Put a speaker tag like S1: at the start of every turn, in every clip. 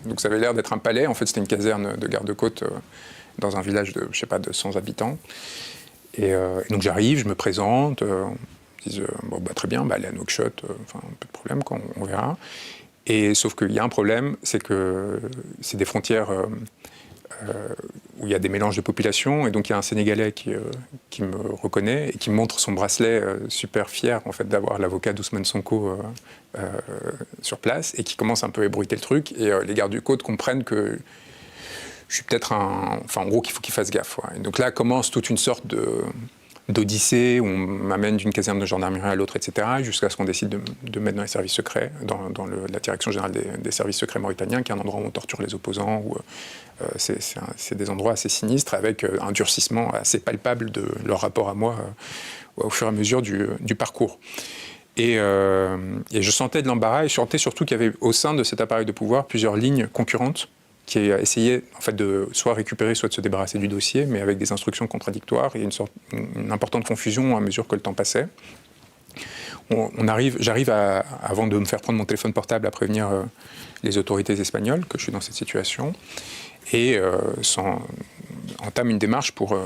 S1: Donc ça avait l'air d'être un palais. En fait, c'était une caserne de garde-côte dans un village de, je sais pas, de 100 habitants. Et donc j'arrive, je me présente. Ils disent bon, bah, très bien, bah, allez à Nouakchott, enfin, pas de problème, quoi, on verra. Et sauf qu'il y a un problème, c'est que c'est des frontières où il y a des mélanges de populations, et donc il y a un Sénégalais qui me reconnaît et qui me montre son bracelet, super fier en fait d'avoir l'avocat d'Ousmane Sonko sur place, et qui commence un peu à ébruiter le truc, et les gardes du côte comprennent que je suis peut-être enfin en gros qu'il faut qu'ils fassent gaffe. Ouais. Et donc là commence toute une sorte d'odyssée où on m'amène d'une caserne de gendarmerie à l'autre, etc., jusqu'à ce qu'on décide de me mettre dans les services secrets, dans la direction générale des services secrets mauritaniens, qui est un endroit où on torture les opposants, où c'est des endroits assez sinistres, avec un durcissement assez palpable de leur rapport à moi au fur et à mesure du parcours. Et je sentais de l'embarras, et je sentais surtout qu'il y avait au sein de cet appareil de pouvoir plusieurs lignes concurrentes qui essayaient en fait de soit récupérer, soit de se débarrasser du dossier, mais avec des instructions contradictoires et une importante confusion à mesure que le temps passait. J'arrive avant de me faire prendre mon téléphone portable, à prévenir les autorités espagnoles que je suis dans cette situation, et entame une démarche pour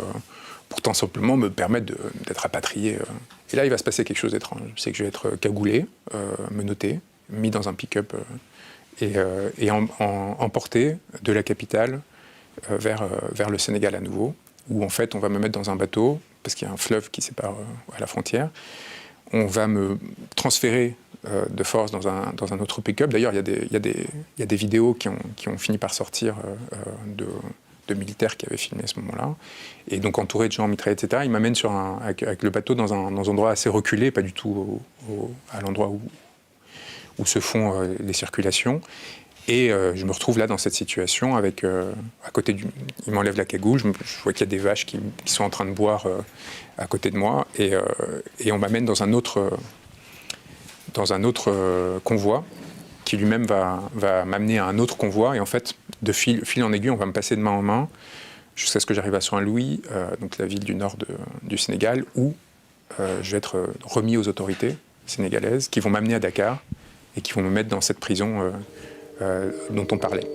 S1: tant simplement me permettre d'être rapatrié. Et là, il va se passer quelque chose d'étrange. C'est que je vais être cagoulé, menotté, mis dans un pick-up et emporté de la capitale vers le Sénégal à nouveau, où en fait on va me mettre dans un bateau, parce qu'il y a un fleuve qui sépare à la frontière. On va me transférer de force dans un autre pick-up. D'ailleurs, il y a des vidéos qui ont fini par sortir de militaires qui avaient filmé à ce moment-là. Et donc entouré de gens mitraillés, etc., ils m'amènent avec le bateau dans un endroit assez reculé, pas du tout à l'endroit où se font les circulations. Et je me retrouve là dans cette situation avec, à côté il m'enlève la cagoule, je vois qu'il y a des vaches qui sont en train de boire à côté de moi, et on m'amène dans un autre convoi qui lui-même va m'amener à un autre convoi, et en fait, de fil en aiguille, on va me passer de main en main jusqu'à ce que j'arrive à Saint-Louis, donc la ville du nord du Sénégal, où je vais être remis aux autorités sénégalaises qui vont m'amener à Dakar et qui vont me mettre dans cette prison dont on parlait.